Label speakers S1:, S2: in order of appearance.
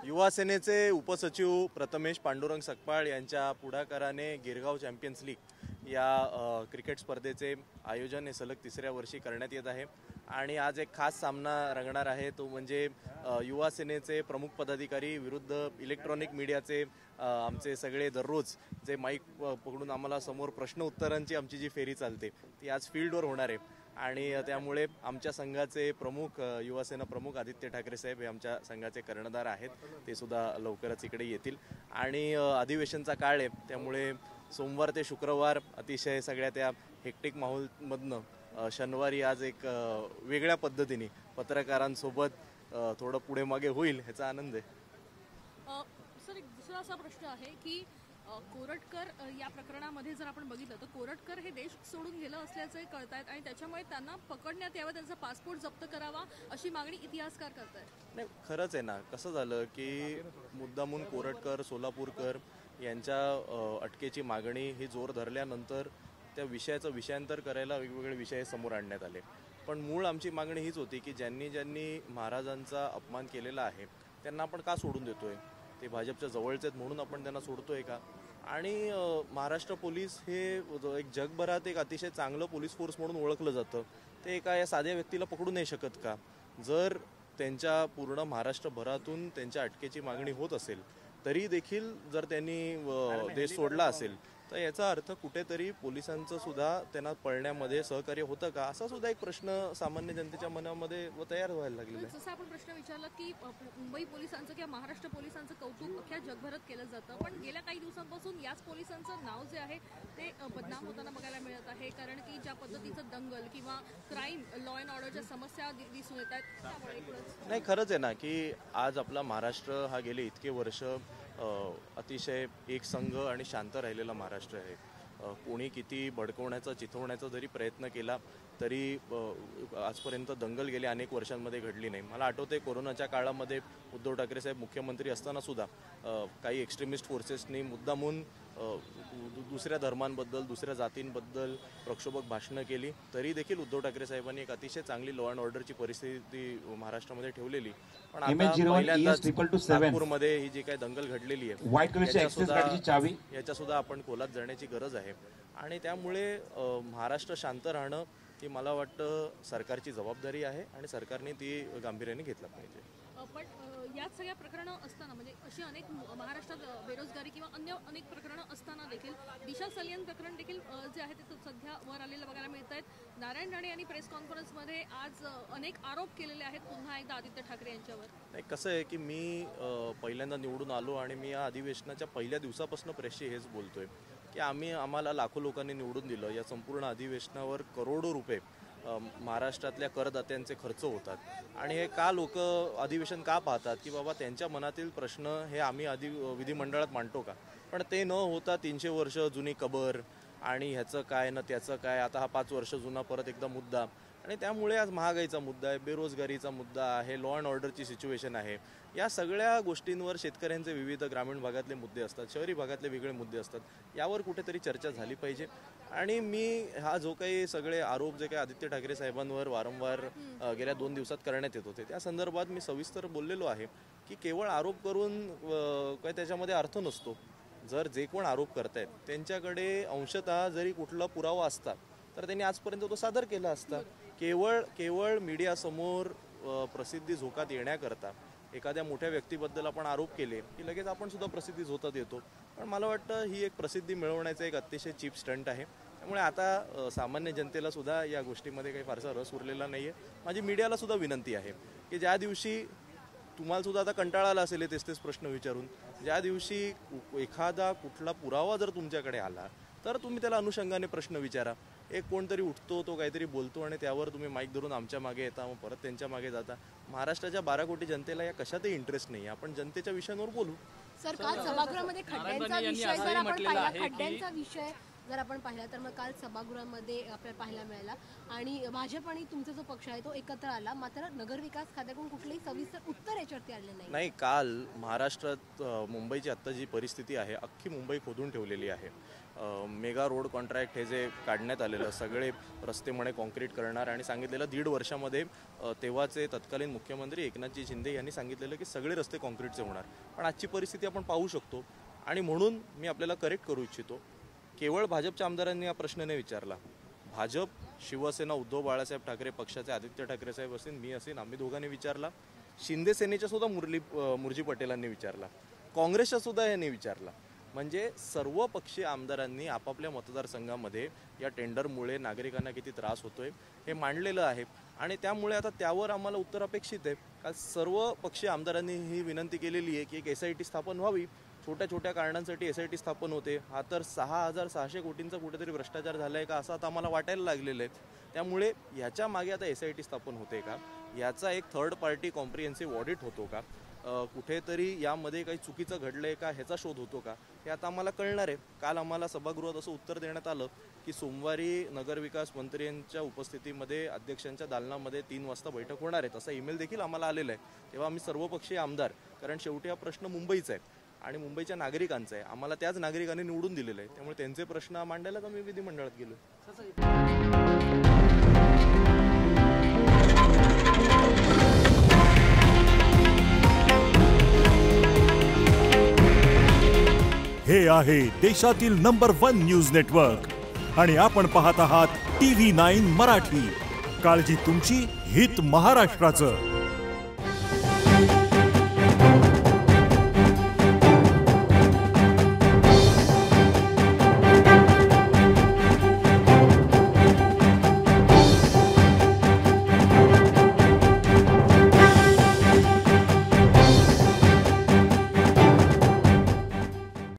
S1: युवा सेनेचे उपसचिव प्रथमेश पांडुरंग सकपाळ यांच्या पुढाकाराने गिरगाव चॅम्पियन्स लीग या क्रिकेट स्पर्धेचे आयोजन हे सलग तिसऱ्या वर्षी करण्यात येत आहे आणि आज एक खास सामना रंगणार आहे तो म्हणजे युवा सेनेचे प्रमुख पदाधिकारी विरुद्ध इलेक्ट्रॉनिक मीडियाचे आमचे सगळे दररोज जे माईक पकडून आम्हाला समोर प्रश्न उत्तरांची आमची जी फेरी चालते ती आज फील्डवर होणार आहे आणि त्यामुळे आमच्या संघाचे प्रमुख युवासेना प्रमुख आदित्य ठाकरे साहेब हे आमच्या संघाचे कर्णधार आहेत ते सुद्धा लवकरच इकडे येतील आणि अधिवेशनचा काळ आहे त्यामुळे सोमवार ते शुक्रवार अतिशय सगळ्या त्या हेक्टिक माहोलमधनं शनिवारी आज एक वेगळ्या पद्धतीने पत्रकारांसोबत थोडं पुढे मागे होईल ह्याचा आनंद आहे।
S2: सर एक दुसरा असा प्रश्न आहे की कोरटकर या प्रकरणामध्ये जर आपण बघितलं तर कोरटकर हे देश सोडून गेलं असल्याचे कळतायत आणि त्याच्यामुळे त्यांना पकडण्यात यावं त्यांचा पासपोर्ट जप्त करावा अशी मागणी इतिहासकार करतायत।
S1: नाही खरंच आहे ना कसं झालं की मुद्दामून कोरटकर सोलापूरकर यांच्या अटकेची मागणी ही जोर धरल्यानंतर त्या विषयाचं विषयांतर करायला वेगवेगळे विषय समोर आणण्यात आले पण मूळ आमची मागणी हीच होती की ज्यांनी महाराजांचा अपमान केलेला आहे त्यांना आपण का सोडून देतोय ते भाजपच्या जवळचे आहेत म्हणून आपण त्यांना सोडतोय का आणि महाराष्ट्र पोलीस हे एक जगभरात एक अतिशय चांगलं पोलीस फोर्स म्हणून ओळखलं जातं ते एका या साध्या व्यक्तीला पकडू नाही शकत का जर त्यांच्या पूर्ण महाराष्ट्रभरातून त्यांच्या अटकेची मागणी होत असेल तरी देखील जर त्यांनी देश सोडला असेल तर याचा अर्थ कुठेतरी पोलिसांचं सुद्धा त्यांना पळण्यामध्ये सहकार्य होतं का असा सुद्धा एक प्रश्न सामान्य जनतेच्या मनामध्ये तयार व्हायला लागलेला आहे।
S2: जसं आपण प्रश्न विचारला की मुंबई पोलिसांचं किंवा महाराष्ट्र पोलिसांचं कौतुक अख्ख्या जगभरात केलं जातं पण गेल्या काही दिवसांपासून याच पोलिसांचं नाव जे आहे ते बदनाम होताना बघायला मिळत आहे कारण की ज्या पद्धतीचं दंगल किंवा क्राईम लॉ अँड ऑर्डरच्या समस्या दिसून येत आहेत त्यामुळे
S1: नाही खरंच आहे ना की आज आपला महाराष्ट्र हा गेले इतके वर्ष अतिशय एक संघ आणि शांत राहिलेला महाराष्ट्र आहे कोणी किती भडकवण्याचा चिथवण्याचा जरी प्रयत्न केला तरी आजपर्यंत दंगल गेल्या अनेक वर्षांमध्ये घडली नाही। मला आठवते कोरोनाच्या काळामध्ये उद्धव ठाकरे साहेब मुख्यमंत्री असताना सुद्धा काही एक्स्ट्रीमिस्ट फोर्सेसनी मुद्दामून दुसऱ्या धर्मांबद्दल दुसऱ्या जातींबद्दल प्रक्षोभक भाषणं केली तरी देखील उद्धव ठाकरे साहेबांनी एक अतिशय चांगली लॉ अँड ऑर्डरची परिस्थिती महाराष्ट्रामध्ये ठेवलेली पण आता पहिल्यांदाच नागपूरमध्ये ही जी काही दंगल घडलेली आहे याच्या सुद्धा आपण खोलात जाण्याची गरज आहे आणि त्यामुळे महाराष्ट्र शांत राहणं ही मला वाटतं सरकारची जबाबदारी आहे आणि सरकारने ती गांभीर्याने घेतलं पाहिजे।
S2: पण यात सगळ्या प्रकरणं असताना म्हणजे अशी अनेक महाराष्ट्रात बेरोजगारी किंवा अन्य अनेक प्रकरणं असताना देखील दिशा सलियन प्रकरण देखील जे आहे ते सध्या वर आलेलं बघायला मिळत आहेत। नारायण राणे यांनी प्रेस कॉन्फरन्समध्ये आज अनेक आरोप केलेले आहेत पुन्हा एकदा आदित्य ठाकरे यांच्यावर।
S1: नाही कसं आहे की मी पहिल्यांदा निवडून आलो आणि मी या अधिवेशनाच्या पहिल्या दिवसापासून प्रेसशी हेच बोलतोय की आम्हाला लाखो लोकांनी निवडून दिलं या संपूर्ण अधिवेशनावर करोडो रुपये महाराष्ट्रातल्या करदात्यांचे खर्च होतात आणि हे का लोक अधिवेशन का पाहतात की बाबा त्यांच्या मनातील प्रश्न हे आम्ही विधिमंडळात मांडतो का पण ते न होता 300 वर्ष जुनी कबर आणि ह्याचं काय ना त्याचं काय आता हा 5 वर्ष जुना परत एकदा मुद्दा आणि त्यामुळे आज महागाईचा मुद्दा आहे बेरोजगारीचा मुद्दा आहे लॉ अँड ऑर्डरची सिच्युएशन आहे या सगळ्या गोष्टींवर शेतकऱ्यांचे विविध ग्रामीण भागातले मुद्दे असतात शहरी भागातले वेगळे मुद्दे असतात यावर कुठेतरी चर्चा झाली पाहिजे आणि मी हा जो काही सगळे आरोप जे काही आदित्य ठाकरे साहेबांवर वारंवार गेल्या 2 दिवसात करण्यात येत होते त्या संदर्भात मी सविस्तर बोललेलो आहे की केवळ आरोप करून काय त्याच्यामध्ये अर्थ नसतो जर जे कोण आरोप करतायत त्यांच्याकडे अंशतः जरी कुठला पुरावा असता तर त्यांनी आजपर्यंत तो सादर केला असता केवळ मीडियासमोर प्रसिद्धी झोकात येण्याकरता एखाद्या मोठ्या व्यक्तीबद्दल आपण आरोप केले की लगेच आपण सुद्धा प्रसिद्धी झोतात येतो पण मला वाटतं ही एक प्रसिद्धी मिळवण्याचा एक अतिशय चीप स्टंट आहे त्यामुळे आता सामान्य जनतेला सुद्धा या गोष्टीमध्ये काही फारसा रस उरलेला नाही आहे। माझी मीडियाला सुद्धा विनंती आहे की ज्या दिवशी तुम्हाला सुद्धा आता कंटाळा आला असेल तेच प्रश्न विचारून ज्या दिवशी एखादा कुठला पुरावा जर तुमच्याकडे आला तर तुम्ही त्याला अनुषंगाने प्रश्न विचारा एक कोणतरी उठतो तो काहीतरी बोलतो आणि त्यावर तुम्ही माईक धरून आमच्या मागे येता मग परत त्यांच्या मागे जाता महाराष्ट्राच्या 12 कोटी जनतेला या कशातही इंटरेस्ट नाही आपण जनतेच्या विषयांवर बोलू।
S3: सर काल सभागृहामध्ये खड्ड्यांचा विषय जर आपण पाहिला खड्ड्यांचा विषय जर आपण पाहिलं तर मग काल सभागृहामध्ये आपल्याला पाहायला मिळाला आणि भाजप आणि तुमचा जो पक्ष आहे तो एकत्र आला, मात्र नगरविकास खात्याकडून कुठलेही सविस्तर उत्तर याच्यावरती आले नाही.
S1: काल महाराष्ट्रात मुंबईची आत्ता जी परिस्थिती आहे, अख्खी मुंबई खोदून ठेवलेली आहे. मेगा रोड कॉन्ट्रॅक्ट हे जे काढण्यात आलेलं, सगळे रस्ते म्हणे कॉन्क्रीट करणार आणि सांगितलेलं 1.5 वर्षामध्ये तेव्हाचे तत्कालीन मुख्यमंत्री एकनाथजी शिंदे यांनी सांगितलेलं की सगळे रस्ते कॉन्क्रीटचे होणार. पण आजची परिस्थिती आपण पाहू शकतो आणि म्हणून मी आपल्याला करेक्ट करू इच्छितो. केवळ भाजपच्या आमदारांनी हा प्रश्न नाही विचारला. भाजप, शिवसेना, उद्धव बाळासाहेब ठाकरे पक्षाचे आदित्य ठाकरे साहेब असेल, मी असेल, आम्ही दोघांनी विचारला. शिंदे सेनेच्या सुद्धा मुरजी पटेलांनी विचारला. काँग्रेसच्या सुद्धा यांनी विचारला. म्हणजे सर्व पक्षीय आमदारांनी आपापल्या मतदारसंघामध्ये या टेंडरमुळे नागरिकांना किती त्रास होतोय हे मांडलेलं आहे आणि त्यामुळे आता त्यावर आम्हाला उत्तर अपेक्षित आहे. काल सर्व पक्षीय आमदारांनी ही विनंती केलेली आहे की एक SIT स्थापन व्हावी. छोट्या छोट्या कारणांसाठी SIT स्थापन होते. हा तर 6,600 कोटींचा कुठेतरी भ्रष्टाचार झाला आहे का असं आता आम्हाला वाटायला लागलेलं आहे. त्यामुळे ह्याच्या मागे आता SIT स्थापन होते का, याचा एक थर्ड पार्टी कॉम्प्रिहेन्सिव्ह ऑडिट होतो का, कुठेतरी यामध्ये काही चुकीचं घडलं आहे का ह्याचा शोध होतो का, हे आता आम्हाला कळणार आहे. काल आम्हाला सभागृहात असं उत्तर देण्यात आलं की सोमवारी नगरविकास मंत्र्यांच्या उपस्थितीमध्ये अध्यक्षांच्या दालनामध्ये 3 वाजता बैठक होणार आहे. तसा ईमेल देखील आम्हाला आलेला आहे. तेव्हा आम्ही सर्वपक्षीय आमदार, कारण शेवटी हा प्रश्न मुंबईचा आहे आणि मुंबईच्या नागरिकांचा आहे, आम्हाला त्याच नागरिकांनी निवडून दिलेलं आहे. त्यामुळे त्यांचे प्रश्न मांडायलाच आम्ही विधिमंडळात गेलो.
S4: हे आहे देशातील नंबर 1 न्यूज नेटवर्क आणि आपण पाहत आहात TV9 मराठी. काळजी तुमची, हित महाराष्ट्राचं.